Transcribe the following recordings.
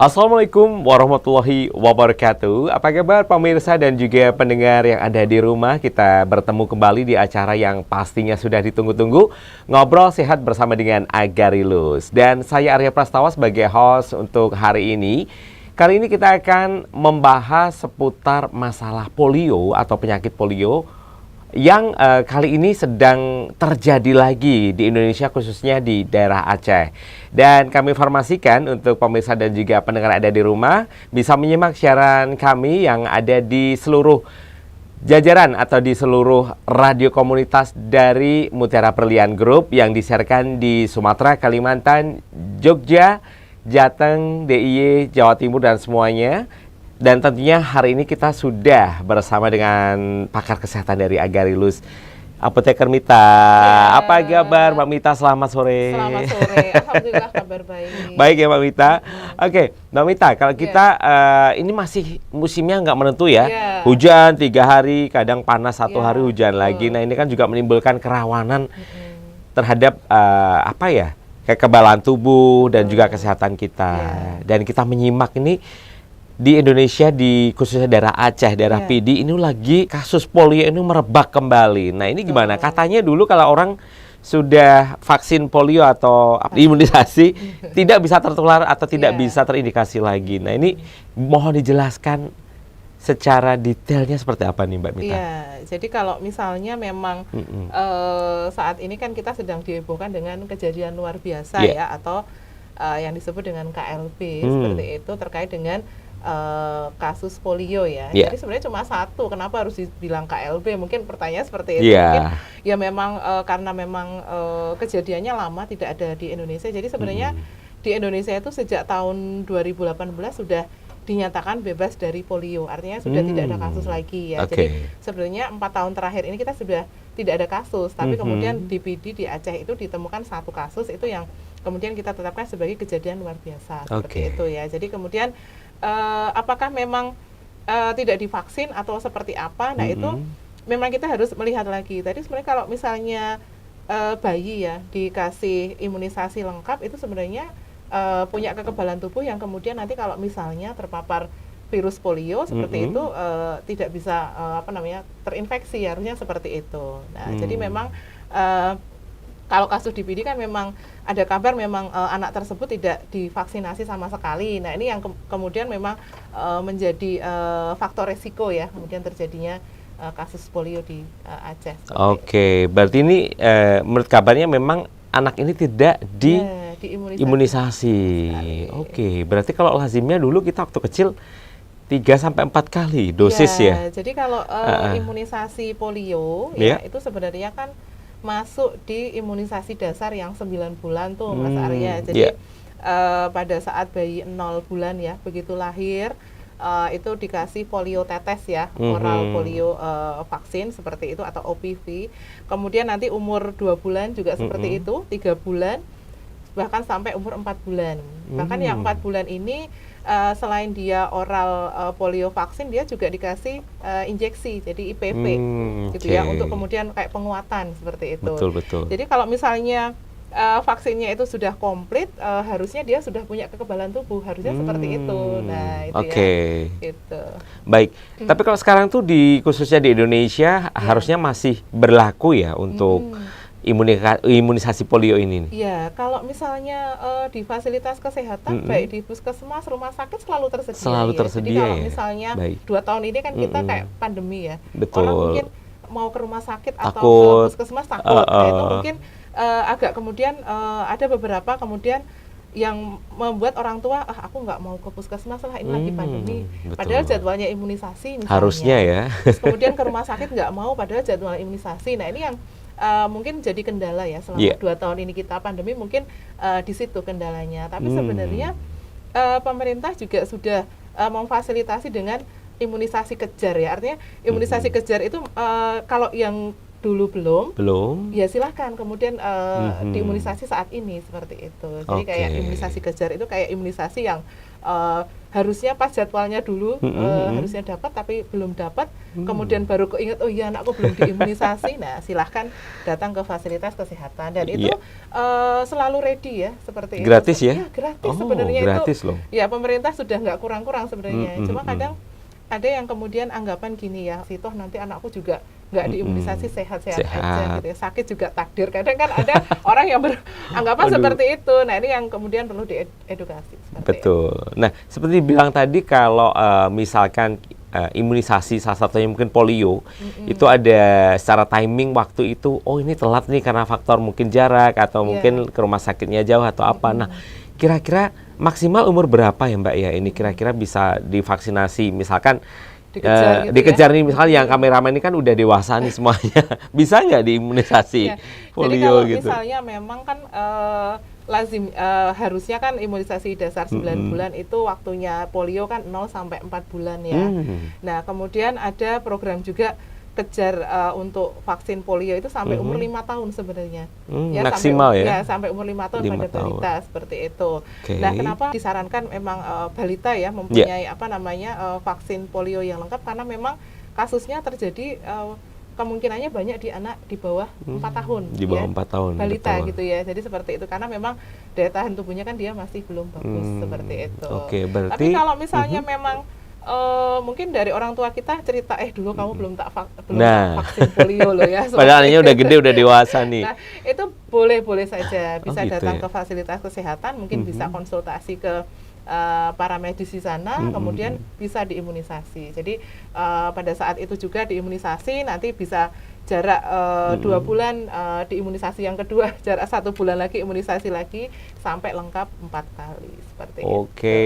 Assalamualaikum warahmatullahi wabarakatuh. Apa kabar pemirsa dan juga pendengar yang ada di rumah? Kita bertemu kembali di acara yang pastinya sudah ditunggu-tunggu, Ngobrol Sehat bersama dengan Agarilus. Dan saya Arya Prastawa sebagai host untuk hari ini. Kali ini kita akan membahas seputar masalah polio atau penyakit polio yang kali ini sedang terjadi lagi di Indonesia, khususnya di daerah Aceh. Dan kami informasikan untuk pemirsa dan juga pendengar ada di rumah bisa menyimak siaran kami yang ada di seluruh jajaran atau di seluruh radio komunitas dari Mutiara Perlian Group yang disiarkan di Sumatera, Kalimantan, Jogja, Jateng, DIY, Jawa Timur dan semuanya. Dan tentunya hari ini kita sudah bersama dengan pakar kesehatan dari Agarilus, Apoteker Mita. Ya. Apa kabar Mbak Mita? Selamat sore. Selamat sore. Alhamdulillah kabar baik. Baik ya Mbak Mita. Oke, Mbak Mita, kalau kita ini masih musimnya nggak menentu ya. Hujan 3 hari, kadang panas 1 hari, hujan lagi. Nah ini kan juga menimbulkan kerawanan terhadap kekebalan tubuh dan juga kesehatan kita. Dan kita menyimak ini di Indonesia, di khususnya daerah Aceh, daerah PD, ini lagi kasus polio ini merebak kembali. Nah ini gimana? Katanya dulu kalau orang sudah vaksin polio atau imunisasi tidak bisa tertular atau tidak bisa terindikasi lagi. Nah ini mohon dijelaskan secara detailnya seperti apa nih Mbak Mita? Iya, jadi kalau misalnya memang saat ini kan kita sedang dihebohkan dengan kejadian luar biasa ya, atau yang disebut dengan KLB seperti itu terkait dengan kasus polio ya. Jadi sebenarnya cuma satu, kenapa harus dibilang KLB? Mungkin pertanyaan seperti itu. Mungkin ya memang karena memang kejadiannya lama tidak ada di Indonesia. Jadi sebenarnya di Indonesia itu sejak tahun 2018 sudah dinyatakan bebas dari polio. Artinya sudah tidak ada kasus lagi ya. Jadi sebenarnya 4 tahun terakhir ini kita sudah tidak ada kasus. Tapi kemudian di PD di Aceh itu ditemukan 1 kasus itu yang kemudian kita tetapkan sebagai kejadian luar biasa seperti itu ya. Jadi kemudian apakah memang tidak divaksin atau seperti apa? Nah itu memang kita harus melihat lagi. Tadi sebenarnya kalau misalnya bayi ya dikasih imunisasi lengkap itu sebenarnya punya kekebalan tubuh yang kemudian nanti kalau misalnya terpapar virus polio seperti itu tidak bisa terinfeksi, harusnya seperti itu. Nah jadi memang kalau kasus di PD kan memang ada kabar memang anak tersebut tidak divaksinasi sama sekali. Nah ini yang kemudian memang menjadi faktor resiko ya kemudian terjadinya kasus polio di Aceh. Berarti ini menurut kabarnya memang anak ini tidak diimunisasi. Berarti kalau lazimnya dulu kita waktu kecil 3-4 kali dosis ya. Jadi kalau imunisasi polio itu sebenarnya kan masuk di imunisasi dasar yang 9 bulan tuh Mas Arya. Jadi pada saat bayi 0 bulan ya, begitu lahir itu dikasih polio tetes ya, oral polio vaksin seperti itu atau OPV. Kemudian nanti umur 2 bulan juga seperti itu, 3 bulan, bahkan sampai umur 4 bulan. Bahkan yang 4 bulan ini selain dia oral polio vaksin, dia juga dikasih injeksi, jadi IPV gitu ya, untuk kemudian kayak penguatan seperti itu. Betul. Jadi kalau misalnya vaksinnya itu sudah komplit, harusnya dia sudah punya kekebalan tubuh, harusnya seperti itu. Nah itu itu. Baik, tapi kalau sekarang tuh khususnya di Indonesia harusnya masih berlaku ya untuk imunisasi polio ini. Iya, kalau misalnya di fasilitas kesehatan baik di puskesmas, rumah sakit selalu tersedia. Jadi kalau misalnya 2 tahun ini kan kita kayak pandemi ya. Orang mungkin mau ke rumah sakit atau ke puskesmas takut. Nah, itu mungkin agak kemudian ada beberapa kemudian yang membuat orang tua aku nggak mau ke puskesmas lah, ini lagi pandemi. Padahal jadwalnya imunisasi misalnya. Harusnya ya. Terus kemudian ke rumah sakit nggak mau padahal jadwal imunisasi. Nah ini yang mungkin jadi kendala ya selama 2 tahun ini kita pandemi, mungkin di situ kendalanya. Tapi sebenarnya pemerintah juga sudah memfasilitasi dengan imunisasi kejar ya. Artinya imunisasi kejar itu kalau yang dulu belum, ya silahkan kemudian diimunisasi saat ini seperti itu. Jadi kayak imunisasi kejar itu kayak imunisasi yang harusnya pas jadwalnya dulu harusnya dapat tapi belum dapat, kemudian baru keinget oh iya anakku belum diimunisasi. Nah silahkan datang ke fasilitas kesehatan dan itu selalu ready ya seperti gratis itu. ya? Gratis sebenarnya gratis itu. Loh. Ya pemerintah sudah nggak kurang-kurang sebenarnya. Cuma kadang ada yang kemudian anggapan gini ya, toh nanti anakku juga nggak diimunisasi sehat-sehat aja gitu ya, sakit juga takdir. Kadang kan ada orang yang beranggapan seperti itu. Nah ini yang kemudian perlu diedukasi. Betul. Nah seperti bilang tadi kalau misalkan imunisasi salah satunya mungkin polio, itu ada secara timing waktu itu, oh ini telat nih karena faktor mungkin jarak atau mungkin ke rumah sakitnya jauh atau apa. Nah kira-kira maksimal umur berapa ya Mbak ya ini kira-kira bisa divaksinasi, misalkan dikejar, gitu dikejar ya? Nih misalnya yang kameramen ini kan udah dewasa nih semuanya, bisa nggak diimunisasi polio? Jadi kalau gitu? Misalnya memang kan lazim harusnya kan imunisasi dasar 9 bulan itu waktunya polio kan 0 sampai 4 bulan ya. Nah kemudian ada program juga kejar untuk vaksin polio itu sampai umur 5 tahun sebenarnya. Ya, maksimal sampai, ya? Sampai umur 5 tahun pada balita seperti itu. Nah kenapa disarankan memang balita ya mempunyai apa namanya vaksin polio yang lengkap, karena memang kasusnya terjadi kemungkinannya banyak di anak di bawah 4 tahun. Di bawah 4 tahun. Balita gitu ya. Jadi seperti itu karena memang daya tahan tubuhnya kan dia masih belum bagus seperti itu. Berarti, tapi kalau misalnya memang mungkin dari orang tua kita cerita dulu kamu belum tak vaksin polio loh ya. Padahal anaknya udah gede, udah dewasa nih. Nah, itu boleh saja bisa gitu datang ya? ke fasilitas kesehatan, mungkin bisa konsultasi ke para medis di sana, kemudian bisa diimunisasi. Jadi pada saat itu juga diimunisasi, nanti bisa jarak 2 bulan diimunisasi yang kedua, jarak 1 bulan lagi imunisasi lagi sampai lengkap 4 kali seperti itu. Oke,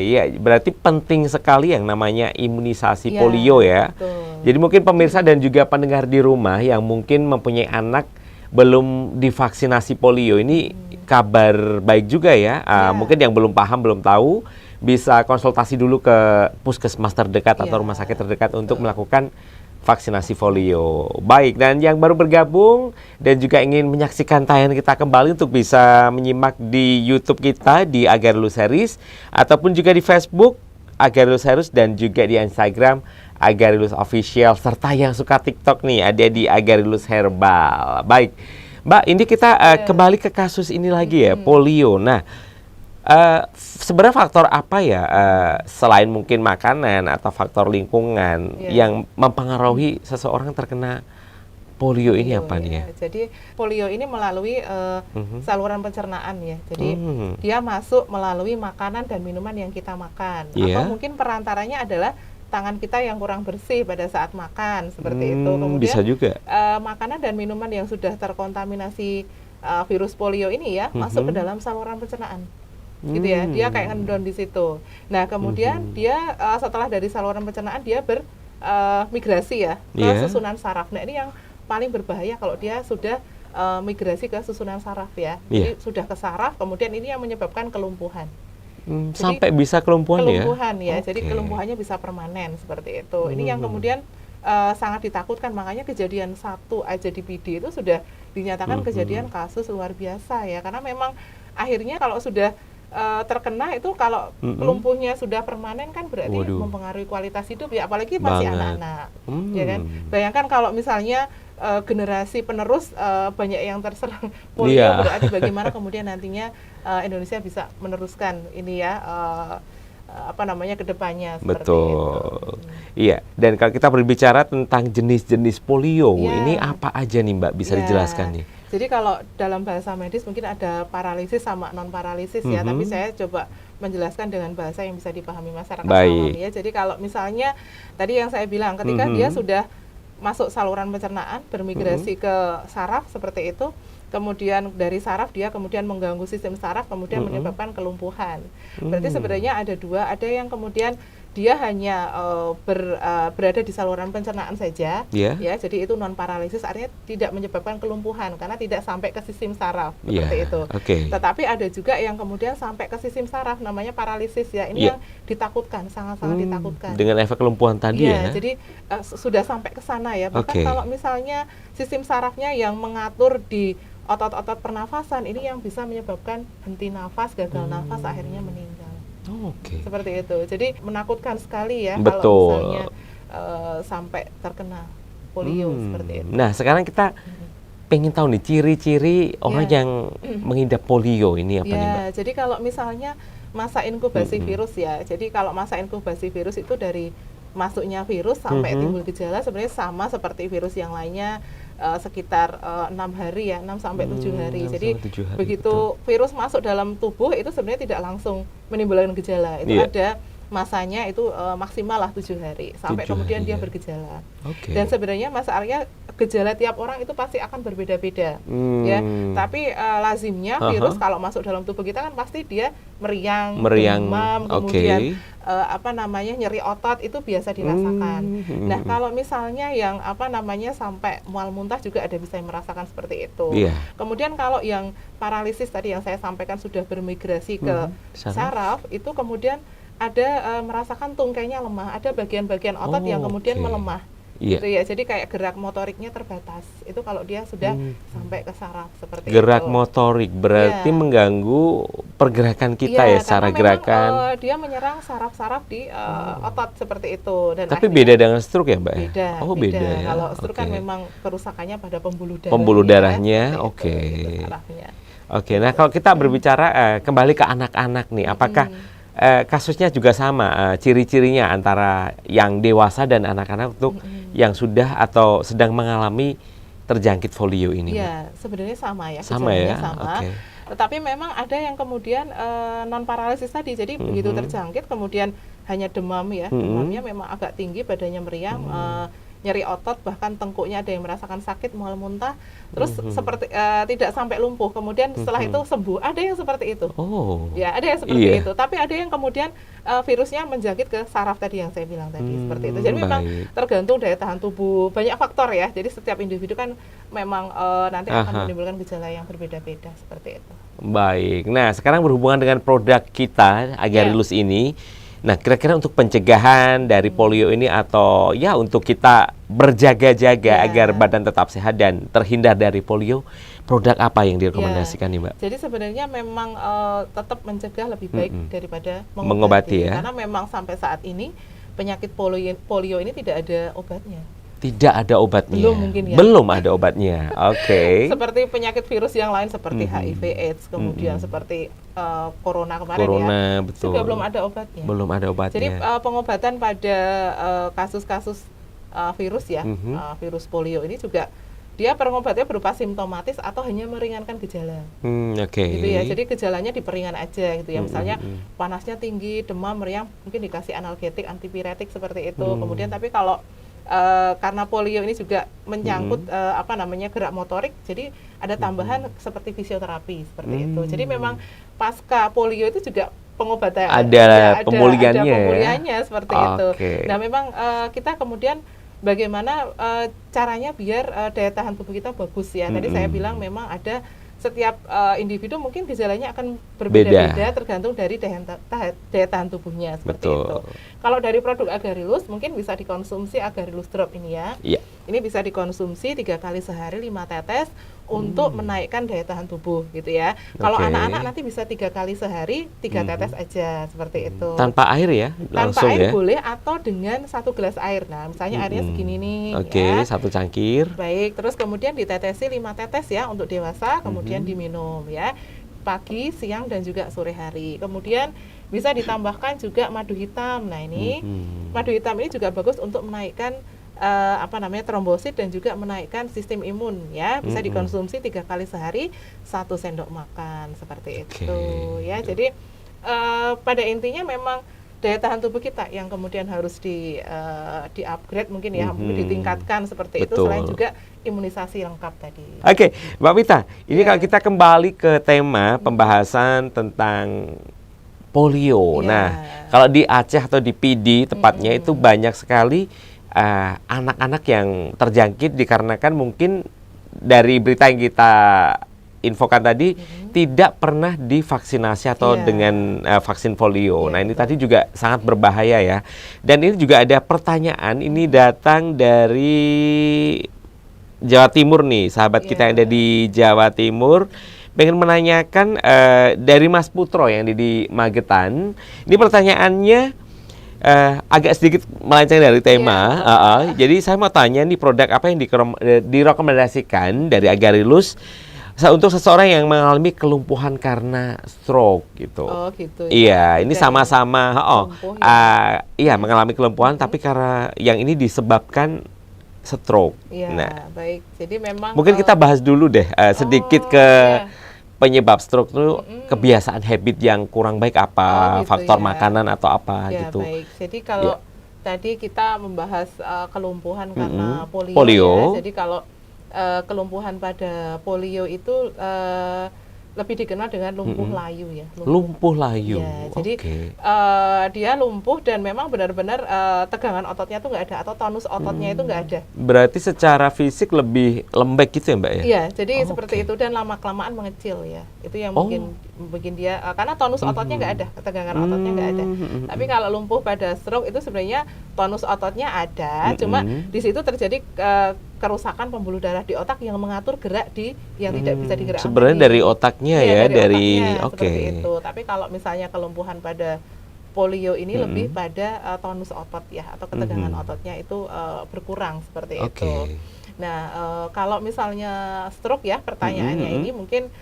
ya berarti penting sekali yang namanya imunisasi polio ya. Betul. Jadi mungkin pemirsa dan juga pendengar di rumah yang mungkin mempunyai anak belum divaksinasi polio ini kabar baik juga ya. Mungkin yang belum paham, belum tahu, bisa konsultasi dulu ke puskesmas terdekat atau rumah sakit terdekat untuk melakukan vaksinasi polio. Baik, dan yang baru bergabung dan juga ingin menyaksikan tayangan kita kembali untuk bisa menyimak di YouTube kita di Agarilus Series ataupun juga di Facebook Agarilus Series dan juga di Instagram Agarilus Official, serta yang suka TikTok nih ada di Agarilus Herbal. Baik, Mbak, ini kita kembali ke kasus ini lagi ya, polio. Nah, sebenarnya faktor apa ya selain mungkin makanan atau faktor lingkungan yang mempengaruhi seseorang terkena polio ini apa nih ya? Jadi polio ini melalui saluran pencernaan ya. Jadi dia masuk melalui makanan dan minuman yang kita makan. Atau mungkin perantaranya adalah tangan kita yang kurang bersih pada saat makan seperti itu. Kemudian bisa juga makanan dan minuman yang sudah terkontaminasi virus polio ini ya masuk ke dalam saluran pencernaan. Gitu ya, dia kayak ngendon di situ. Nah kemudian dia setelah dari saluran pencernaan dia bermigrasi ya ke susunan saraf. Nah ini yang paling berbahaya kalau dia sudah migrasi ke susunan saraf ya. Jadi sudah ke saraf, kemudian ini yang menyebabkan kelumpuhan. Jadi, sampai bisa kelumpuhan ya? Kelumpuhan ya, jadi kelumpuhannya bisa permanen seperti itu. Ini yang kemudian sangat ditakutkan, makanya kejadian 1 aja di PD itu sudah dinyatakan kejadian kasus luar biasa ya. Karena memang akhirnya kalau sudah terkena itu, kalau lumpuhnya sudah permanen kan berarti mempengaruhi kualitas hidup ya, apalagi masih anak-anak ya kan. Bayangkan kalau misalnya generasi penerus banyak yang terserang polio, berarti bagaimana kemudian nantinya Indonesia bisa meneruskan ini ya apa namanya kedepannya seperti itu. Iya, dan kalau kita berbicara tentang jenis-jenis polio ini apa aja nih Mbak, bisa dijelaskan nih? Jadi kalau dalam bahasa medis mungkin ada paralisis sama non paralisis ya, tapi saya coba menjelaskan dengan bahasa yang bisa dipahami masyarakat awam ya. Jadi kalau misalnya tadi yang saya bilang, ketika dia sudah masuk saluran pencernaan, bermigrasi ke saraf seperti itu, kemudian dari saraf dia kemudian mengganggu sistem saraf, kemudian menyebabkan kelumpuhan. Berarti sebenarnya ada dua, ada yang kemudian dia hanya berada di saluran pencernaan saja, ya, jadi itu non paralisis, artinya tidak menyebabkan kelumpuhan karena tidak sampai ke sistem saraf seperti itu. Tetapi ada juga yang kemudian sampai ke sistem saraf, namanya paralisis ya. Ini yang ditakutkan, sangat-sangat ditakutkan. Dengan efek kelumpuhan tadi ya. Jadi sudah sampai ke sana ya. Bahkan kalau misalnya sistem sarafnya yang mengatur di otot-otot pernafasan, ini yang bisa menyebabkan henti nafas, gagal nafas, akhirnya meninggal. Oke. Seperti itu. Jadi menakutkan sekali ya kalau Betul. misalnya sampai terkena polio seperti itu. Nah, sekarang kita pengen tahu nih ciri-ciri orang yang mengidap polio ini apa nih, Mbak? Jadi kalau misalnya masa inkubasi virus ya. Jadi kalau masa inkubasi virus itu dari masuknya virus sampai timbul gejala sebenarnya sama seperti virus yang lainnya, sekitar 6 hari ya, 6 sampai 7 hari. 6 Jadi sampai 7 hari, begitu virus masuk dalam tubuh itu sebenarnya tidak langsung menimbulkan gejala. Itu ada masanya itu maksimal lah 7 hari sampai 7 kemudian hari, dia ya. bergejala. Oke. Dan sebenarnya masalahnya gejala tiap orang itu pasti akan berbeda-beda ya. Tapi lazimnya virus kalau masuk dalam tubuh kita kan pasti dia meriang, demam, kemudian nyeri otot itu biasa dirasakan. Nah, kalau misalnya yang sampai mual muntah juga ada bisa merasakan seperti itu. Kemudian kalau yang paralisis tadi yang saya sampaikan sudah bermigrasi ke saraf itu kemudian ada merasakan tungkainya lemah, ada bagian-bagian otot yang kemudian melemah. Gitu ya, jadi kayak gerak motoriknya terbatas. Itu kalau dia sudah sampai ke saraf seperti gerak itu. motorik berarti mengganggu pergerakan kita ya secara gerakan. Dia menyerang saraf-saraf di otot seperti itu. Dan tapi beda dengan stroke ya, Mbak? Beda. Beda ya. Kalau stroke kan memang kerusakannya pada pembuluh darah. Pembuluh darahnya, Nah kalau kita berbicara kembali ke anak-anak nih, apakah kasusnya juga sama, ciri-cirinya antara yang dewasa dan anak-anak untuk yang sudah atau sedang mengalami terjangkit polio ini? Iya, sebenarnya sama ya. Sama ya? Sama. Tetapi memang ada yang kemudian non paralisis tadi, jadi begitu terjangkit kemudian hanya demam ya, demamnya memang agak tinggi, badannya meriang, nyeri otot, bahkan tengkuknya ada yang merasakan sakit, mual muntah, terus seperti tidak sampai lumpuh, kemudian setelah itu sembuh. Ada yang seperti itu. Ya, ada yang seperti itu. Tapi ada yang kemudian virusnya menjangkit ke saraf tadi yang saya bilang tadi, seperti itu. Jadi memang tergantung daya tahan tubuh, banyak faktor ya. Jadi setiap individu kan memang nanti akan menimbulkan gejala yang berbeda-beda seperti itu. Baik. Nah, sekarang berhubungan dengan produk kita Agarilus ini. Nah, kira-kira untuk pencegahan dari polio ini atau ya untuk kita berjaga-jaga agar badan tetap sehat dan terhindar dari polio, produk apa yang direkomendasikan nih, Mbak? Jadi sebenarnya memang tetap mencegah lebih baik daripada mengobati ya. Karena memang sampai saat ini penyakit polio ini tidak ada obatnya. Tidak ada obatnya. Belum mungkin ya. Belum ada obatnya. Oke. Seperti penyakit virus yang lain seperti HIV/AIDS, kemudian seperti corona kemarin ya. Betul. Juga belum ada obatnya. Belum ada obatnya. Jadi pengobatan pada kasus-kasus virus ya, virus polio ini juga dia pengobatannya berupa simptomatis atau hanya meringankan gejala. Gitu ya. Jadi gejalanya diperingan aja gitu ya. Misalnya panasnya tinggi, demam, meriang, mungkin dikasih analgetik, antipiretik seperti itu. Kemudian tapi kalau karena polio ini juga menyangkut gerak motorik, jadi ada tambahan seperti fisioterapi seperti itu. Jadi memang pasca polio itu juga pengobatan ada pemulihannya seperti itu. Nah memang kita kemudian bagaimana caranya biar daya tahan tubuh kita bagus ya. Tadi saya bilang memang ada setiap individu mungkin gejalanya akan berbeda-beda tergantung dari daya tahan tubuhnya seperti itu. Kalau dari produk Agarilus mungkin bisa dikonsumsi Agarilus Drop ini ya. Ini bisa dikonsumsi 3 kali sehari 5 tetes untuk menaikkan daya tahan tubuh gitu ya. Kalau anak-anak nanti bisa 3 kali sehari 3 tetes aja seperti itu. Tanpa air ya? Tanpa air boleh atau dengan 1 gelas air. Nah misalnya airnya segini nih. Ya. 1 cangkir. Baik, terus kemudian ditetesi 5 tetes ya untuk dewasa, kemudian diminum ya pagi, siang dan juga sore hari. Kemudian bisa ditambahkan juga madu hitam. Nah ini madu hitam ini juga bagus untuk menaikkan trombosit dan juga menaikkan sistem imun ya. Bisa dikonsumsi 3 kali sehari 1 sendok makan seperti itu ya. Jadi pada intinya memang daya tahan tubuh kita yang kemudian harus di-upgrade mungkin ya, ditingkatkan seperti itu, selain juga imunisasi lengkap tadi. Oke, Mbak Mita, ini kalau kita kembali ke tema pembahasan tentang polio. Nah, kalau di Aceh atau di PD tepatnya itu banyak sekali anak-anak yang terjangkit dikarenakan mungkin dari berita yang kita infokan tadi tidak pernah divaksinasi atau dengan vaksin polio. Nah ini tadi juga sangat berbahaya ya. Dan ini juga ada pertanyaan, ini datang dari Jawa Timur nih, sahabat kita yang ada di Jawa Timur pengen menanyakan dari Mas Putro yang di Magetan. Ini pertanyaannya agak sedikit melenceng dari tema. Jadi saya mau tanya nih, produk apa yang direkomendasikan dari Agarilus untuk seseorang yang mengalami kelumpuhan karena stroke gitu. Oh gitu. Iya, ini sama-sama iya mengalami kelumpuhan, tapi karena yang ini disebabkan stroke. Iya, Nah, baik. Jadi memang mungkin kita bahas dulu deh sedikit ke penyebab stroke itu, kebiasaan habit yang kurang baik apa, gitu faktor ya. makanan atau apa Ya, gitu. baik. Jadi kalau tadi kita membahas kelumpuhan karena polio. Ya. Jadi kalau kelumpuhan pada polio itu lebih dikenal dengan lumpuh layu ya. Lumpuh layu. Ya, jadi dia lumpuh dan memang benar-benar tegangan ototnya itu nggak ada, atau tonus ototnya itu nggak ada. Berarti secara fisik lebih lembek gitu ya Mbak ya? Iya, jadi seperti itu, dan lama-kelamaan mengecil ya. Itu yang bikin dia, karena tonus ototnya nggak ada, tegangan ototnya nggak ada. Tapi kalau lumpuh pada stroke itu sebenarnya tonus ototnya ada, cuma di situ terjadi kerusakan pembuluh darah di otak yang mengatur gerak yang tidak bisa digerakkan. Sebenarnya dari otaknya dari seperti itu. Tapi kalau misalnya kelumpuhan pada polio ini lebih pada tonus otot ya, atau ketegangan ototnya itu berkurang seperti itu. Nah, kalau misalnya stroke ya, pertanyaannya ini mungkin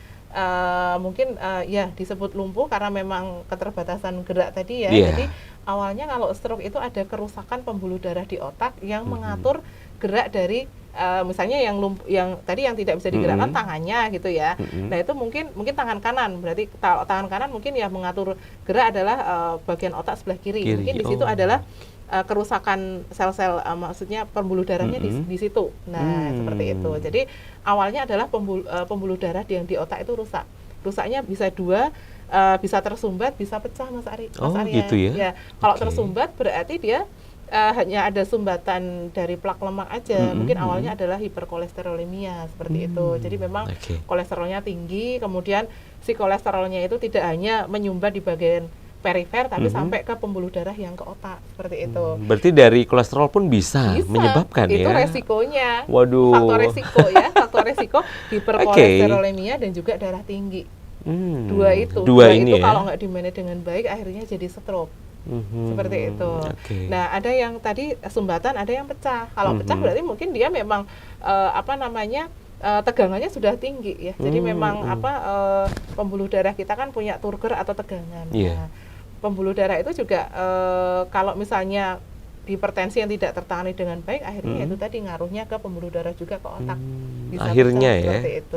ya disebut lumpuh karena memang keterbatasan gerak tadi ya. Jadi awalnya kalau stroke itu ada kerusakan pembuluh darah di otak yang mengatur gerak dari misalnya yang tadi yang tidak bisa digerakkan tangannya gitu ya. Nah, itu mungkin tangan kanan. Berarti tangan kanan mungkin ya mengatur gerak adalah bagian otak sebelah kiri. Mungkin di situ adalah kerusakan sel-sel, maksudnya pembuluh darahnya di situ. Nah, seperti itu. Jadi awalnya adalah pembuluh darah yang di otak itu rusak. Rusaknya bisa dua, bisa tersumbat, bisa pecah, Mas Ari. Gitu ya. Ya, kalau tersumbat berarti dia hanya ada sumbatan dari plak lemak aja. Mungkin awalnya adalah hiperkolesterolemia seperti itu. Jadi memang kolesterolnya tinggi, kemudian si kolesterolnya itu tidak hanya menyumbat di bagian perifer, tapi sampai ke pembuluh darah yang ke otak seperti itu. Berarti dari kolesterol pun bisa menyebabkan itu ya. Itu resikonya. Waduh. Faktor resiko ya, faktor resiko hiperkolesterolemia dan juga darah tinggi. Dua itu ini kalau nggak di-manage dengan baik akhirnya jadi stroke. Seperti itu. Nah, ada yang tadi sumbatan, ada yang pecah. Kalau pecah berarti mungkin dia memang tegangannya sudah tinggi ya. Jadi memang pembuluh darah kita kan punya turgor atau tegangan. Nah, pembuluh darah itu juga kalau misalnya hipertensi yang tidak tertangani dengan baik, akhirnya itu tadi ngaruhnya ke pembuluh darah juga ke otak. Bisa akhirnya ya. Seperti itu.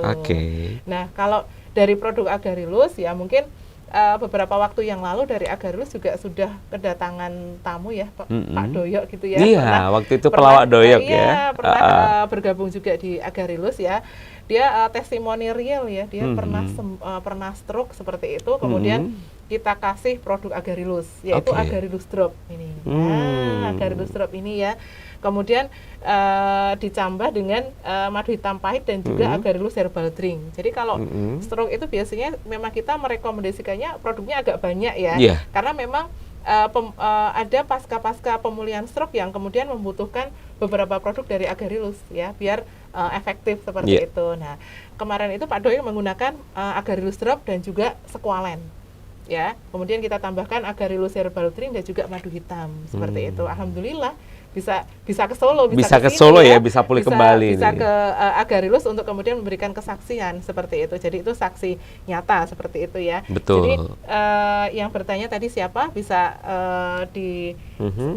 Nah, kalau dari produk Agarilus ya mungkin beberapa waktu yang lalu dari Agarilus juga sudah kedatangan tamu ya, Pak Doyok gitu ya. Iya, waktu itu pelawak Doyok ya. Pernah bergabung juga di Agarilus ya. Dia testimoni real ya, dia pernah stroke seperti itu, kemudian kita kasih produk Agarilus, yaitu Agarilus Drop ini. Agarilus Drop ini ya. Kemudian ditambah dengan madu hitam pahit dan juga Agarilus Herbal Drink. Jadi kalau stroke itu biasanya memang kita merekomendasikannya produknya agak banyak ya, karena memang ada pasca pemulihan stroke yang kemudian membutuhkan beberapa produk dari Agarilus ya, biar efektif seperti itu. Nah, kemarin itu Pak Doyok menggunakan Agarilus Drop dan juga Squalene. Ya, kemudian kita tambahkan Agarilus Herbal Drink dan juga madu hitam seperti itu. Alhamdulillah bisa ke Solo, bisa ke Solo ya, bisa pulih kembali. Bisa ke Agarilus untuk kemudian memberikan kesaksian seperti itu. Jadi itu saksi nyata seperti itu ya. Betul. Jadi yang bertanya tadi siapa bisa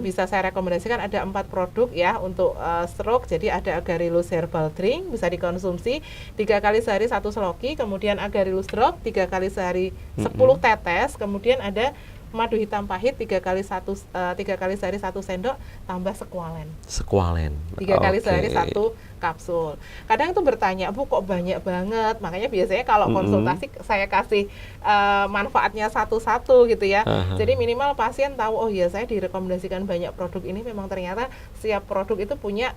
bisa saya rekomendasikan ada 4 produk ya untuk stroke. Jadi ada Agarilus Herbal Drink bisa dikonsumsi 3 kali sehari 1 seloki, kemudian Agarilus Drop 3 kali sehari 10 tetes, kemudian ada madu hitam pahit 3 kali sehari 1 sendok tambah Squalene. 3 kali sehari 1 kapsul. Kadang itu bertanya, Bu kok banyak banget? Makanya biasanya kalau konsultasi saya kasih manfaatnya satu-satu gitu ya. Jadi minimal pasien tahu, oh ya saya direkomendasikan banyak produk ini, memang ternyata setiap produk itu punya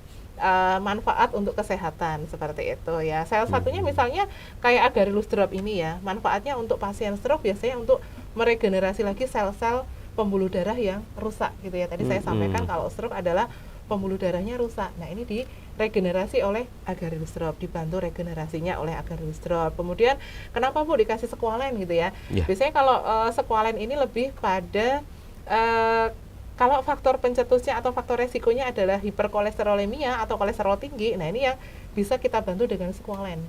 manfaat untuk kesehatan seperti itu ya. Salah satunya misalnya kayak Agarilus Drop ini ya, manfaatnya untuk pasien stroke biasanya untuk meregenerasi lagi sel-sel pembuluh darah yang rusak gitu ya. Tadi saya sampaikan kalau stroke adalah pembuluh darahnya rusak. Nah, ini regenerasi oleh Agarylus drop, dibantu regenerasinya oleh Agarylus drop. Kemudian kenapa Bu dikasih squalene gitu ya? Biasanya kalau squalene ini lebih pada kalau faktor pencetusnya atau faktor resikonya adalah hiperkolesterolemia atau kolesterol tinggi, nah ini yang bisa kita bantu dengan squalene.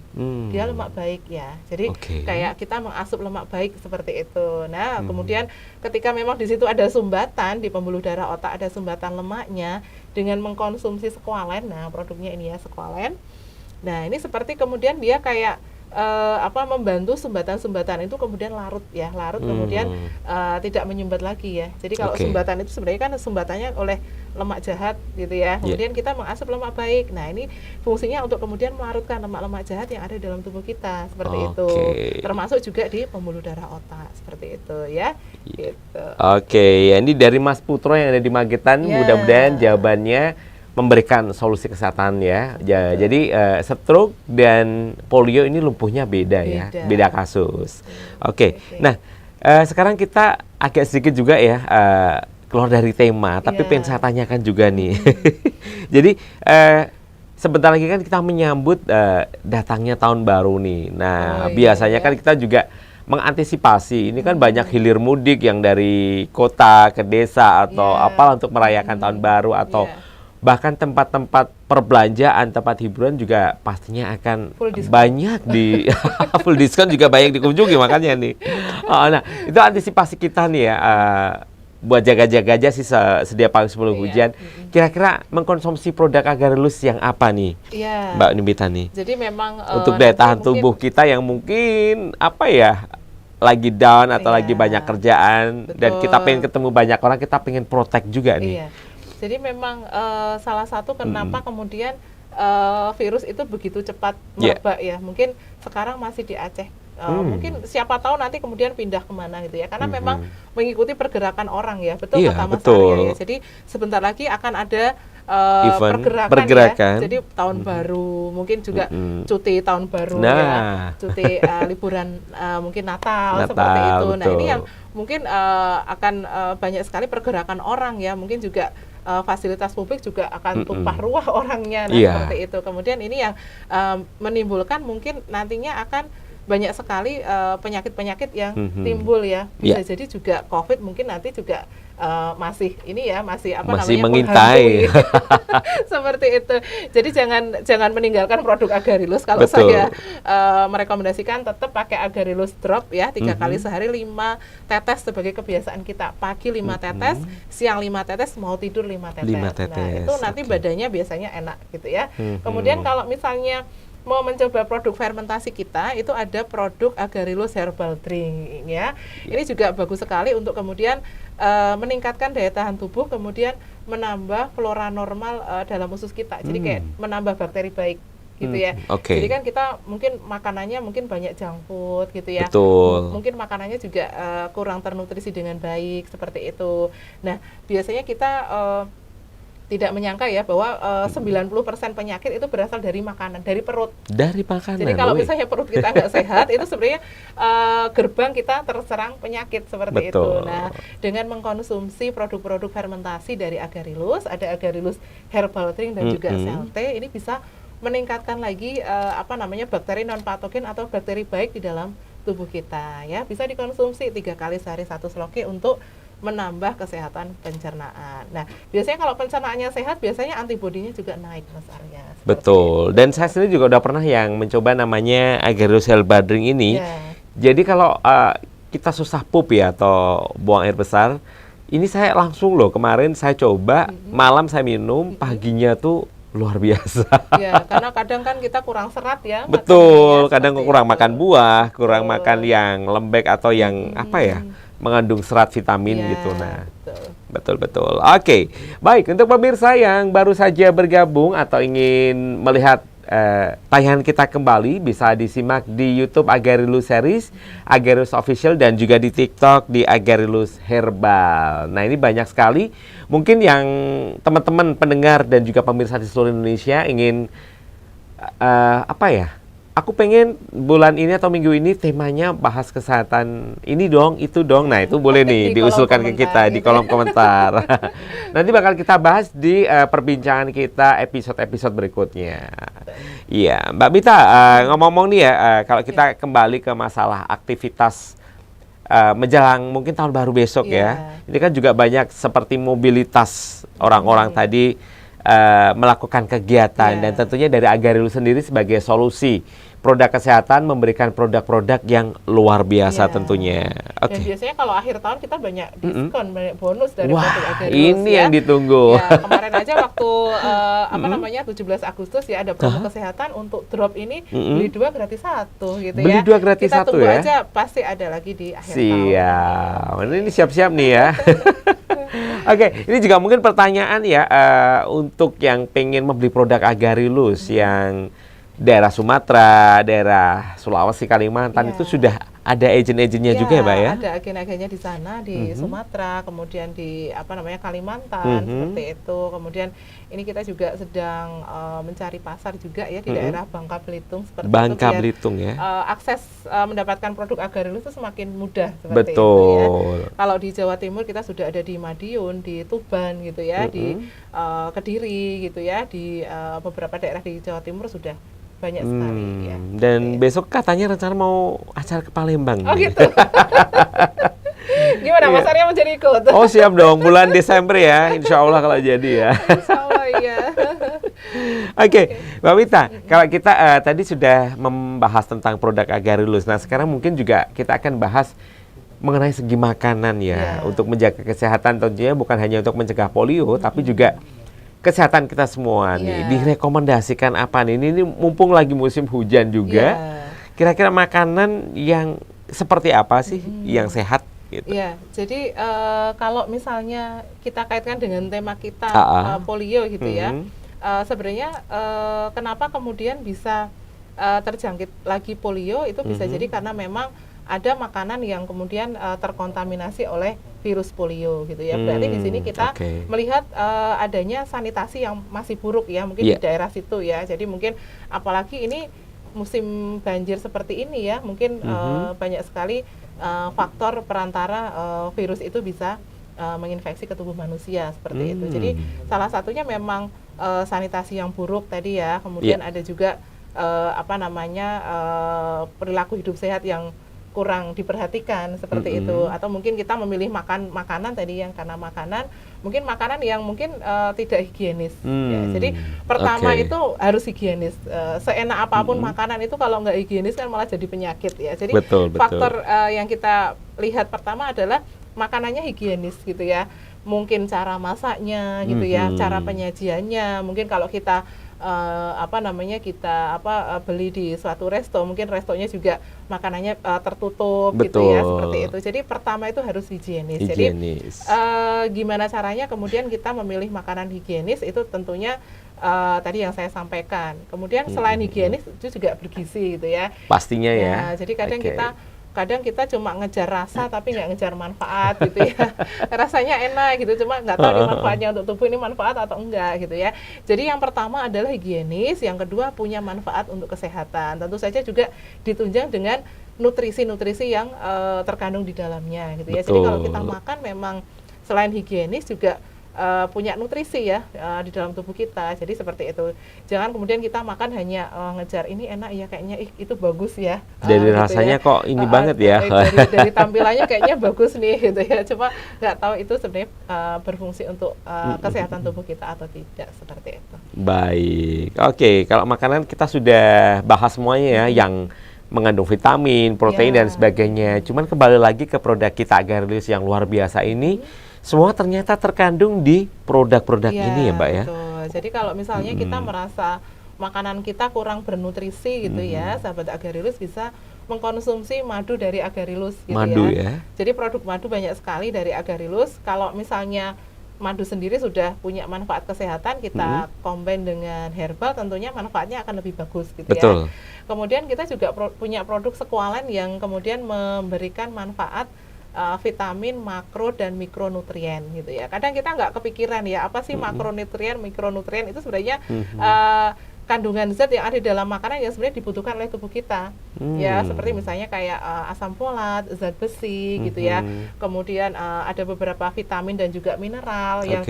Dia lemak baik ya, jadi kayak kita mengasup lemak baik seperti itu. Nah kemudian ketika memang di situ ada sumbatan di pembuluh darah otak, ada sumbatan lemaknya, dengan mengkonsumsi squalene, nah produknya ini ya squalene. Nah ini seperti kemudian dia kayak membantu sumbatan-sumbatan itu kemudian larut kemudian tidak menyumbat lagi ya. Jadi kalau sumbatan itu sebenarnya kan sumbatannya oleh lemak jahat gitu ya. Kemudian kita mengasup lemak baik. Nah ini fungsinya untuk kemudian melarutkan lemak-lemak jahat yang ada dalam tubuh kita seperti itu. Termasuk juga di pembuluh darah otak seperti itu ya. Gitu. Ya ini dari Mas Putro yang ada di Magetan. Mudah-mudahan jawabannya memberikan solusi kesehatan ya. Jadi stroke dan polio ini lumpuhnya beda ya, beda kasus. Nah sekarang kita agak sedikit juga ya keluar dari tema, tapi pengen saya tanyakan juga nih. Jadi sebentar lagi kan kita menyambut datangnya tahun baru nih. Nah biasanya kan kita juga mengantisipasi, ini kan banyak hilir mudik yang dari kota ke desa atau apalah untuk merayakan tahun baru atau bahkan tempat-tempat perbelanjaan, tempat hiburan juga pastinya akan banyak di full diskon juga banyak dikunjungi makanya nih. Nah itu antisipasi kita nih ya buat jaga-jaga aja sih sedia payung sebelum hujan. Kira-kira mengkonsumsi produk Agarylus yang apa nih, Mbak Nimbita nih? Jadi memang untuk daya tahan tubuh kita yang mungkin apa ya lagi down atau lagi banyak kerjaan dan kita pengen ketemu banyak orang, kita pengen protect juga nih. Jadi memang salah satu kenapa kemudian virus itu begitu cepat merebak ya. Mungkin sekarang masih di Aceh. Mungkin siapa tahu nanti kemudian pindah kemana gitu ya. Karena memang mengikuti pergerakan orang ya. Betul kata Mas Arya ya. Jadi sebentar lagi akan ada pergerakan ya. Jadi tahun baru, mungkin juga cuti tahun baru ya. Cuti liburan mungkin Natal seperti itu. Nah ini yang mungkin akan banyak sekali pergerakan orang ya. Mungkin juga fasilitas publik juga akan tumpah ruah orangnya, seperti itu. Kemudian ini yang menimbulkan mungkin nantinya akan banyak sekali penyakit-penyakit yang timbul ya. Bisa jadi juga COVID mungkin nanti juga masih mengintai seperti itu. Jadi jangan meninggalkan produk Agarylus. Kalau saya merekomendasikan tetap pakai Agarylus drop ya, 3 kali sehari 5 tetes sebagai kebiasaan kita. Pagi 5 tetes, siang 5 tetes, mau tidur 5 tetes. Nah itu nanti badannya biasanya enak gitu ya. Kemudian kalau misalnya mau mencoba produk fermentasi kita, itu ada produk Agarylus Herbal Drink ya. Ini juga bagus sekali untuk kemudian meningkatkan daya tahan tubuh, kemudian menambah flora normal dalam usus kita. Jadi kayak menambah bakteri baik gitu ya. Jadi kan kita mungkin makanannya mungkin banyak junk food gitu ya. Mungkin makanannya juga kurang ternutrisi dengan baik seperti itu. Nah, biasanya kita tidak menyangka ya bahwa 90% penyakit itu berasal dari makanan, dari perut. Dari makanan. Jadi kalau misalnya perut kita nggak sehat, itu sebenarnya gerbang kita terserang penyakit seperti itu. Nah, dengan mengkonsumsi produk-produk fermentasi dari Agarylus, ada Agarylus Herbal Drink dan juga Selte, ini bisa meningkatkan lagi bakteri non patogen atau bakteri baik di dalam tubuh kita ya. Bisa dikonsumsi 3 kali sehari 1 sloki untuk menambah kesehatan pencernaan. Nah, biasanya kalau pencernaannya sehat, biasanya antibodinya juga naik, Mas Arya. Betul. Dan saya sendiri juga udah pernah yang mencoba namanya Agarylus Herbal Drink ini. Jadi kalau kita susah pup ya atau buang air besar, ini saya langsung loh kemarin saya coba, malam saya minum, paginya tuh luar biasa. Ya, karena kadang kan kita kurang serat ya. Betul, kadang kurang makan buah, kurang makan yang lembek atau yang mengandung serat vitamin gitu. Nah, betul. Baik, untuk pemirsa yang baru saja bergabung atau ingin melihat tayangan kita kembali, bisa disimak di YouTube Agarylus Series, Agarylus Official, dan juga di TikTok di Agarylus Herbal. Nah, ini banyak sekali. Mungkin yang teman-teman pendengar dan juga pemirsa di seluruh Indonesia ingin aku pengen bulan ini atau minggu ini temanya bahas kesehatan ini dong, itu dong. Nah, itu boleh nih diusulkan ke kita di kolom komentar. Nanti bakal kita bahas di perbincangan kita episode-episode berikutnya. Iya, Mbak Mita, ngomong-ngomong nih ya, kalau kita kembali ke masalah aktivitas menjelang mungkin tahun baru besok ya. Ini kan juga banyak seperti mobilitas orang-orang tadi melakukan kegiatan dan tentunya dari Agarilus sendiri sebagai solusi produk kesehatan memberikan produk-produk yang luar biasa tentunya. Dan biasanya kalau akhir tahun kita banyak diskon, banyak bonus dari produk Agarilus. Ini yang ditunggu. Ya, kemarin aja waktu 17 Agustus ya ada promo kesehatan untuk drop ini beli 2 gratis 1 gitu beli ya. 2 gratis 1 kita tunggu ya. aja pasti ada lagi di akhir tahun. Siap. Ini siap-siap nih ya. Oke, ini juga mungkin pertanyaan ya untuk yang pengen membeli produk Agarilus yang daerah Sumatera, daerah Sulawesi, Kalimantan itu sudah ada agen-agennya juga ya, Mbak ya? Ada agen-agennya di sana di Sumatera, kemudian di Kalimantan seperti itu. Kemudian ini kita juga sedang mencari pasar juga ya di daerah Bangka Belitung seperti Bangka itu. Belitung ya. Akses mendapatkan produk Agarilus itu semakin mudah seperti itu ya. Kalau di Jawa Timur kita sudah ada di Madiun, di Tuban gitu ya, di Kediri gitu ya, di beberapa daerah di Jawa Timur sudah banyak sekali ya. Dan besok katanya rencana mau acara ke Palembang. Oh gitu. Gimana Mas Arya mau jadi ikut? Oh siap dong, bulan Desember ya, insya Allah kalau jadi ya. Insya Allah ya. Oke, Mbak Mita, kalau kita tadi sudah membahas tentang produk Agarilus, nah sekarang mungkin juga kita akan bahas mengenai segi makanan ya, untuk menjaga kesehatan tentunya bukan hanya untuk mencegah polio, tapi juga kesehatan kita semua nih. Direkomendasikan apa nih? Ini mumpung lagi musim hujan juga. Kira-kira makanan yang seperti apa sih yang sehat? Gitu. Ya, jadi kalau misalnya kita kaitkan dengan tema kita polio gitu ya, sebenarnya kenapa kemudian bisa terjangkit lagi polio itu bisa jadi karena memang ada makanan yang kemudian terkontaminasi oleh virus polio gitu ya. Berarti di sini kita melihat adanya sanitasi yang masih buruk ya, mungkin di daerah situ ya. Jadi mungkin apalagi ini musim banjir seperti ini ya, mungkin banyak sekali faktor perantara virus itu bisa menginfeksi ke tubuh manusia seperti itu. Jadi salah satunya memang sanitasi yang buruk tadi ya. Kemudian ada juga perilaku hidup sehat yang kurang diperhatikan seperti itu, atau mungkin kita memilih makanan tadi yang karena mungkin makanan yang mungkin tidak higienis ya. Jadi pertama itu harus higienis, seenak apapun makanan itu kalau nggak higienis kan malah jadi penyakit ya. Jadi faktor yang kita lihat pertama adalah makanannya higienis gitu ya, mungkin cara masaknya gitu ya, cara penyajiannya. Mungkin kalau kita beli di suatu resto, mungkin restonya juga makanannya tertutup gitu ya, seperti itu. Jadi pertama itu harus higienis. Jadi gimana caranya kemudian kita memilih makanan higienis itu tentunya tadi yang saya sampaikan. Kemudian selain higienis itu juga bergizi gitu ya. Pastinya ya. Jadi kadang kita cuma ngejar rasa tapi nggak ngejar manfaat gitu ya. Rasanya enak gitu, cuma nggak tahu nih manfaatnya untuk tubuh ini manfaat atau enggak gitu ya. Jadi yang pertama adalah higienis, yang kedua punya manfaat untuk kesehatan. Tentu saja juga ditunjang dengan nutrisi-nutrisi yang terkandung di dalamnya gitu ya. Jadi kalau kita makan memang selain higienis juga punya nutrisi ya di dalam tubuh kita. Jadi seperti itu. Jangan kemudian kita makan hanya ngejar ini enak ya, kayaknya itu bagus ya. Dari rasanya kok ini banget ya. Dari tampilannya kayaknya bagus nih gitu ya. Cuma nggak tahu itu sebenarnya berfungsi untuk kesehatan tubuh kita atau tidak, seperti itu. Baik. Oke, kalau makanan kita sudah bahas semuanya ya, yang mengandung vitamin, protein dan sebagainya. Cuman kembali lagi ke produk kita Agarilus yang luar biasa ini. Semua ternyata terkandung di produk-produk ini ya Mbak ya. Betul. Jadi kalau misalnya kita merasa makanan kita kurang bernutrisi gitu ya, sahabat Agarilus bisa mengkonsumsi madu dari Agarilus gitu ya. Jadi produk madu banyak sekali dari Agarilus. Kalau misalnya madu sendiri sudah punya manfaat kesehatan, kita combine dengan herbal, tentunya manfaatnya akan lebih bagus gitu ya. Kemudian kita juga punya produk sekualen yang kemudian memberikan manfaat vitamin, makro, dan mikronutrien gitu ya. Kadang kita nggak kepikiran ya, apa sih makronutrien, mikronutrien itu sebenarnya kandungan zat yang ada di dalam makanan yang sebenarnya dibutuhkan oleh tubuh kita. Ya, seperti misalnya kayak asam folat, zat besi gitu ya. Kemudian ada beberapa vitamin dan juga mineral yang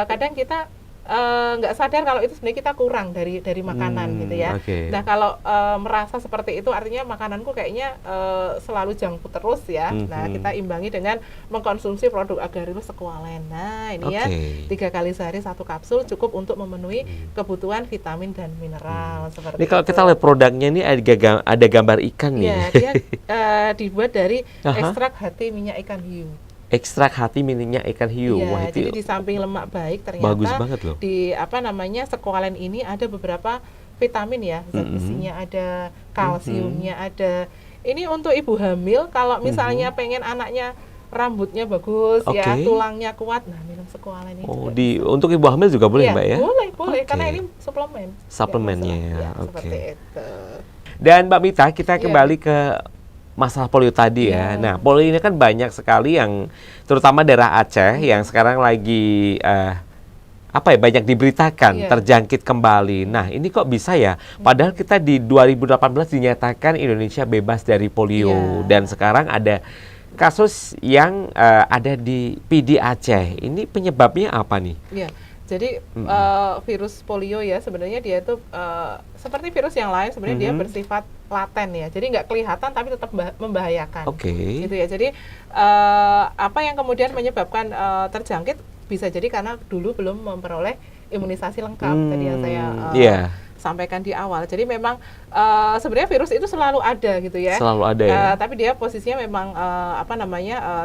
kadang kita nggak sadar kalau itu sebenarnya kita kurang dari makanan gitu ya. Nah, kalau merasa seperti itu artinya makananku kayaknya selalu junk food terus ya. Nah, kita imbangi dengan mengkonsumsi produk agaripus sekualen. Nah, ini ya 3 kali sehari 1 kapsul cukup untuk memenuhi kebutuhan vitamin dan mineral seperti ini. Kalau itu. kita lihat produknya ini ada gambar ikan nih. Ya, dia dibuat dari ekstrak hati minyak ikan hiu. Ekstrak hati minyak ikan hiu. Ya, wah, itu jadi di samping lemak baik ternyata bagus banget loh. Di sekualen ini ada beberapa vitamin ya, zat besinya ada, kalsiumnya ada. Ini untuk ibu hamil kalau misalnya pengen anaknya rambutnya bagus ya, tulangnya kuat, nah minum sekualen ini. Untuk ibu hamil juga boleh, Mbak ya? Boleh karena ini suplemen. Suplemennya ya. Seperti itu. Dan Mbak Mita, kita kembali ke masalah polio tadi ya. Nah, polio ini kan banyak sekali yang, terutama daerah Aceh yang sekarang lagi banyak diberitakan terjangkit kembali. Nah, ini kok bisa ya? Padahal kita di 2018 dinyatakan Indonesia bebas dari polio dan sekarang ada kasus yang ada di PD Aceh. Ini penyebabnya apa nih? Iya. Jadi virus polio ya sebenarnya dia itu seperti virus yang lain sebenarnya dia bersifat laten ya. Jadi nggak kelihatan tapi tetap membahayakan. Gitu ya. Jadi apa yang kemudian menyebabkan terjangkit bisa jadi karena dulu belum memperoleh imunisasi lengkap tadi yang saya sampaikan di awal. Jadi memang sebenarnya virus itu selalu ada gitu ya. Selalu ada ya. Tapi dia posisinya memang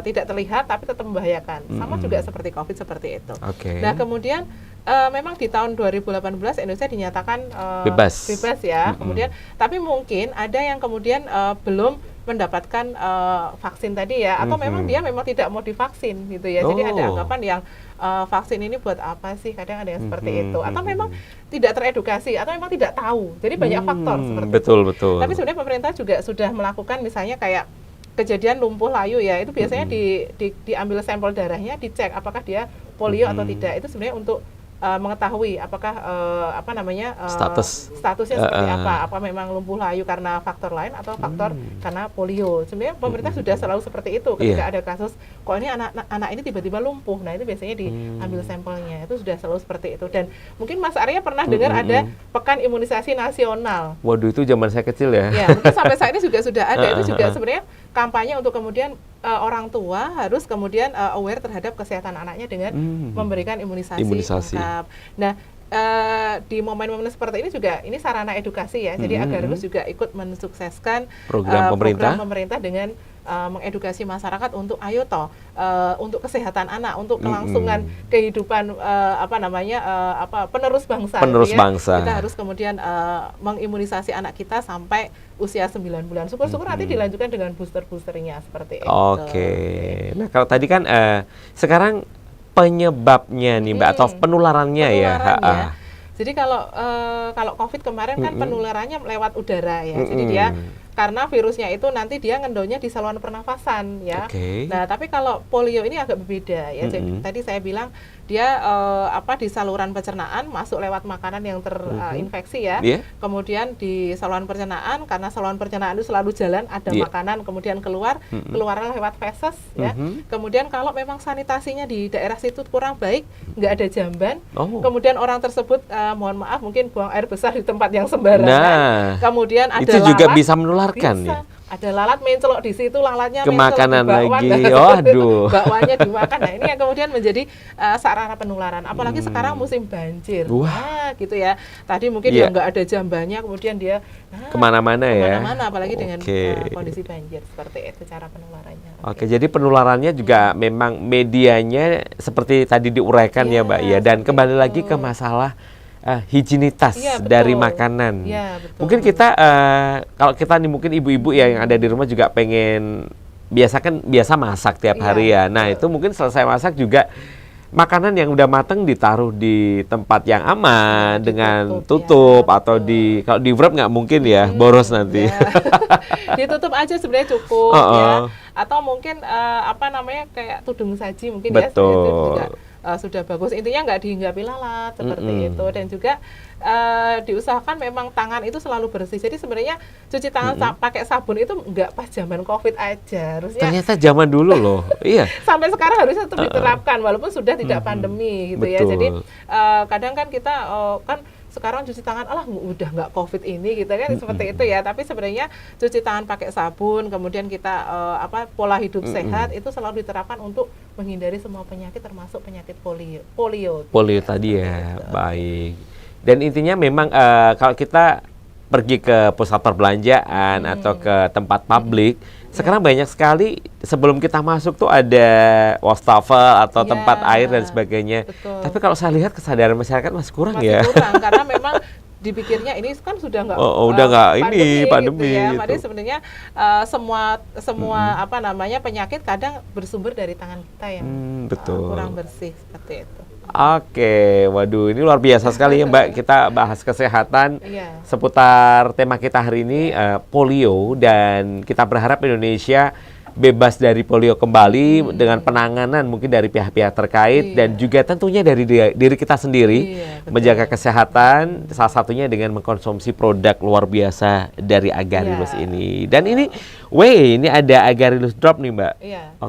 tidak terlihat tapi tetap membahayakan. Sama juga seperti COVID seperti itu. Nah, kemudian memang di tahun 2018 Indonesia dinyatakan bebas ya. Kemudian tapi mungkin ada yang kemudian belum mendapatkan vaksin tadi ya, atau memang dia memang tidak mau divaksin gitu ya. Jadi ada anggapan yang vaksin ini buat apa sih? Kadang ada yang seperti itu. Atau memang tidak teredukasi, atau memang tidak tahu. Jadi banyak faktor seperti itu. Betul. Tapi sebenarnya pemerintah juga sudah melakukan misalnya kayak kejadian lumpuh layu ya, itu biasanya diambil sampel darahnya, dicek apakah dia polio atau tidak. Itu sebenarnya untuk mengetahui apakah statusnya seperti apa memang lumpuh layu karena faktor lain atau faktor karena polio. Sebenarnya pemerintah sudah selalu seperti itu ketika ada kasus kok ini anak ini tiba-tiba lumpuh. Nah, itu biasanya diambil sampelnya. Itu sudah selalu seperti itu. Dan mungkin Mas Arya pernah dengar ada pekan imunisasi nasional. Waduh, itu zaman saya kecil ya. Ya, mungkin sampai saat ini juga sudah ada. Itu juga sebenarnya kampanye untuk kemudian orang tua harus kemudian aware terhadap kesehatan anaknya dengan memberikan imunisasi lengkap. Nah, di momen-momen seperti ini juga ini sarana edukasi ya. Jadi Agaripus juga ikut mensukseskan program pemerintah dengan mengedukasi masyarakat untuk ayo toh untuk kesehatan anak, untuk kelangsungan kehidupan penerus bangsa. Kita harus kemudian mengimunisasi anak kita sampai usia 9 bulan. Syukur-syukur nanti dilanjutkan dengan booster-boosternya seperti itu. Nah, kalau tadi kan sekarang penyebabnya nih Mbak atau penularannya ya. Jadi kalau COVID kemarin kan penularannya lewat udara ya. Jadi dia karena virusnya itu nanti dia ngendonnya di saluran pernafasan ya. Nah, tapi kalau polio ini agak berbeda ya. Jadi tadi saya bilang dia di saluran pencernaan masuk lewat makanan yang terinfeksi ya. Kemudian di saluran pencernaan karena saluran pencernaan itu selalu jalan ada makanan kemudian keluarnya lewat feses ya. Kemudian kalau memang sanitasinya di daerah situ kurang baik, nggak ada jamban, kemudian orang tersebut mohon maaf mungkin buang air besar di tempat yang sembarangan. Kemudian ada itu juga bisa menularkan ya. Ada lalat mencelok di situ, lalatnya ke makanan lagi. Bakwanya dimakan. Nah, ini yang kemudian menjadi sarana penularan. Apalagi sekarang musim banjir. Nah, gitu ya. Tadi mungkin dia nggak ada jambannya, kemudian dia kemana-mana ya. Kemana-mana, apalagi dengan kondisi banjir. Seperti itu cara penularannya. Jadi penularannya juga memang medianya seperti tadi diuraikan ya Mbak ya. Dan kembali lagi ke masalah higienitas dari makanan. Mungkin kita kalau kita nih mungkin ibu-ibu ya yang ada di rumah juga pengen biasa masak tiap hari ya. Nah, itu mungkin selesai masak juga makanan yang udah mateng ditaruh di tempat yang aman dengan tutup atau kalau di wrap nggak mungkin ya boros nanti. Ditutup aja sebenarnya cukup ya. Atau mungkin kayak tudung saji mungkin ya itu juga sudah bagus. Intinya nggak dihinggapi lalat seperti itu, dan juga diusahakan memang tangan itu selalu bersih. Jadi sebenarnya cuci tangan pakai sabun itu nggak pas zaman COVID aja, harusnya ternyata zaman dulu loh. Iya. sampai sekarang harusnya tetap diterapkan walaupun sudah tidak pandemi gitu ya. Betul. Jadi kadang kan kita kan sekarang cuci tangan, alah udah nggak COVID ini gitu kan, seperti itu ya. Tapi sebenarnya cuci tangan pakai sabun, kemudian kita pola hidup sehat itu selalu diterapkan untuk menghindari semua penyakit, termasuk penyakit polio. Polio tadi ya, baik. Dan intinya memang kalau kita pergi ke pusat perbelanjaan atau ke tempat publik, sekarang banyak sekali sebelum kita masuk tuh ada wastafel atau tempat air dan sebagainya. Betul. Tapi kalau saya lihat kesadaran masyarakat masih kurang ya. Masih kurang karena memang dipikirnya ini kan sudah nggak udah nggak pandemi gitu ya. gitu. Jadi sebenarnya semua penyakit kadang bersumber dari tangan kita yang kurang bersih seperti itu. Oke, waduh ini luar biasa sekali ya Mbak, kita bahas kesehatan seputar tema kita hari ini polio, dan kita berharap Indonesia bebas dari polio kembali dengan penanganan mungkin dari pihak-pihak terkait dan juga tentunya dari diri kita sendiri menjaga kesehatan, salah satunya dengan mengkonsumsi produk luar biasa dari Agarilus ini. Dan ini ini ada Agarilus Drop nih Mbak.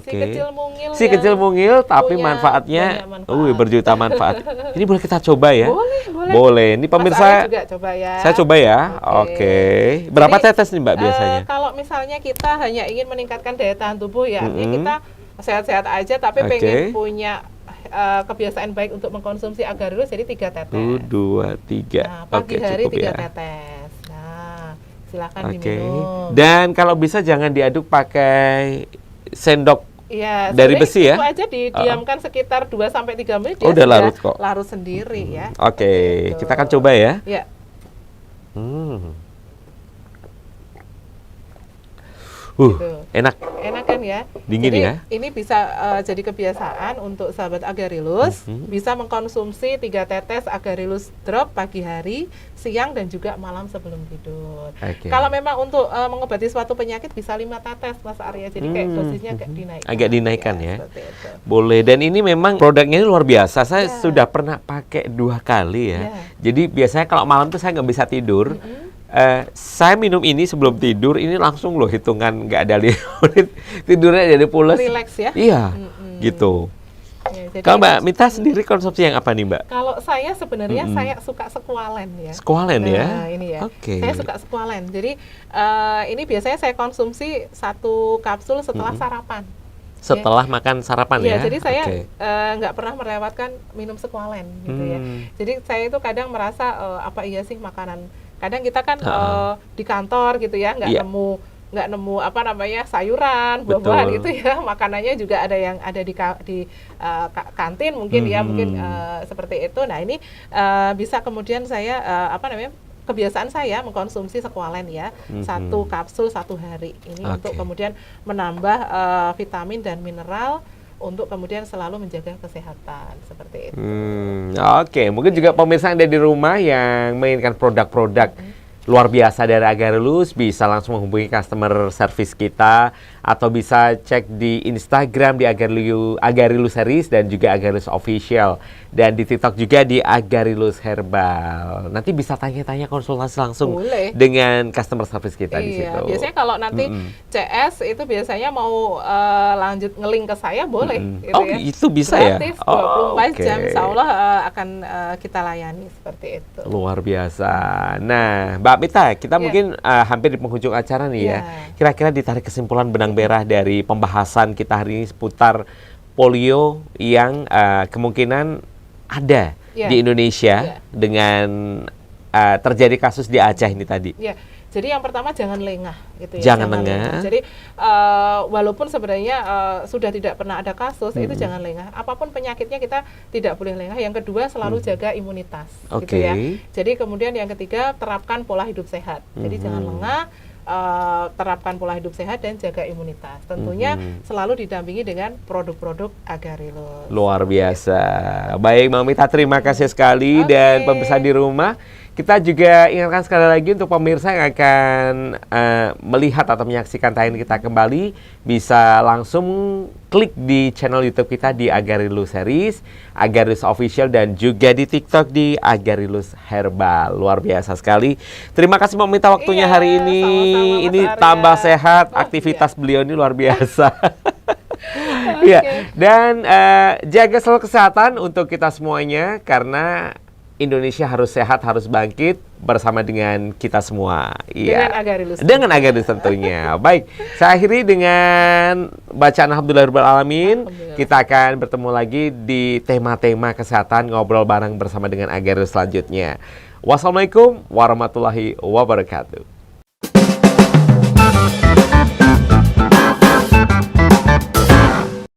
Si kecil mungil. Si kecil mungil tapi manfaatnya berjuta manfaat. Ini boleh kita coba ya? Boleh. Ini pemirsa juga coba ya. Saya coba ya. Oke. Berapa tetes nih Mbak biasanya? Kalau misalnya kita hanya ingin meningkatkan daya tahan tubuh ya, artinya kita sehat-sehat aja tapi pengen punya kebiasaan baik untuk mengkonsumsi Agarilus, jadi 3 tetes. 1, 2, 3. Nah, pagi hari 3 tetes. Nah, silakan diminum. Dan kalau bisa jangan diaduk pakai sendok dari besi ya. Itu aja didiamkan sekitar 2-3 menit, dia udah larut kok. Larut sendiri ya. Oke, kita akan coba ya. Iya. Enak. Enak kan ya? Dingin jadi, ya? Ini bisa jadi kebiasaan untuk sahabat Agarilus, bisa mengkonsumsi 3 tetes Agarilus Drop pagi hari, siang, dan juga malam sebelum tidur. Kalau memang untuk mengobati suatu penyakit bisa 5 tetes Mas Arya, jadi kayak dosisnya agak dinaikkan ya. Boleh, dan ini memang produknya ini luar biasa. Saya sudah pernah pakai 2 kali ya. Jadi biasanya kalau malam tuh saya nggak bisa tidur. Saya minum ini sebelum tidur, ini langsung loh hitungan nggak ada 5 menit tidurnya jadi pulas. Relax ya? Iya, gitu. Kalau Mbak Mita sendiri konsumsi yang apa nih Mbak? Kalau saya sebenarnya saya suka sekualen ya. Sekualen ya? Ini ya. Saya suka sekualen. Jadi ini biasanya saya konsumsi 1 kapsul setelah sarapan. Setelah makan sarapan ya? Jadi saya nggak pernah melewatkan minum sekualen gitu ya. Jadi saya itu kadang merasa apa iya sih makanan. Kadang kita kan di kantor gitu ya, nggak nemu sayuran, buah-buahan gitu ya. Makanannya juga ada yang ada di kantin mungkin ya, mungkin seperti itu. Nah ini bisa kemudian saya kebiasaan saya mengkonsumsi sekualen ya, 1 kapsul 1 hari ini untuk kemudian menambah vitamin dan mineral untuk kemudian selalu menjaga kesehatan seperti itu. Oke, mungkin juga pemirsa yang ada di rumah yang menginginkan produk-produk luar biasa dari Agarilus bisa langsung menghubungi customer service kita atau bisa cek di Instagram di Agarilus Series dan juga Agarilus Official, dan di TikTok juga di Agarilus Herbal. Nanti bisa tanya-tanya, konsultasi langsung dengan customer service kita di situ. Biasanya kalau nanti CS itu biasanya mau lanjut nge-link ke saya boleh. Gitu ya. Itu bisa gratis, ya? 24 jam insya Allah akan kita layani seperti itu. Luar biasa. Nah, Mbak Mita, kita mungkin hampir di penghujung acara nih ya. Kira-kira ditarik kesimpulan benang merah dari pembahasan kita hari ini seputar polio yang kemungkinan ada di Indonesia dengan terjadi kasus di Aceh ini tadi. Jadi yang pertama jangan lengah gitu ya. Jangan lengah. Jadi walaupun sebenarnya sudah tidak pernah ada kasus, itu jangan lengah. Apapun penyakitnya kita tidak boleh lengah. Yang kedua selalu jaga imunitas gitu ya. Jadi kemudian yang ketiga terapkan pola hidup sehat. Jadi jangan lengah, terapkan pola hidup sehat dan jaga imunitas. Tentunya selalu didampingi dengan produk-produk Agarilus. Luar biasa. Baik Mbak Mita, terima kasih sekali dan pemirsa di rumah. Kita juga ingatkan sekali lagi untuk pemirsa yang akan melihat atau menyaksikan tayangan kita kembali, bisa langsung klik di channel YouTube kita di Agarilus Series, Agarilus Official, dan juga di TikTok di Agarilus Herbal. Luar biasa sekali. Terima kasih meminta waktunya hari ini. Sama-sama, Ini Mas Arya. tambah sehat, aktivitas beliau ini luar biasa. Ya, dan jaga selalu kesehatan untuk kita semuanya, karena Indonesia harus sehat, harus bangkit bersama dengan kita semua. Dengan Agarilus. Dengan Agarilus tentunya. Baik, saya akhiri dengan bacaan Alhamdulillahirabbil alamin. Kita akan bertemu lagi di tema-tema kesehatan, ngobrol bareng bersama dengan Agarilus selanjutnya. Wassalamualaikum warahmatullahi wabarakatuh.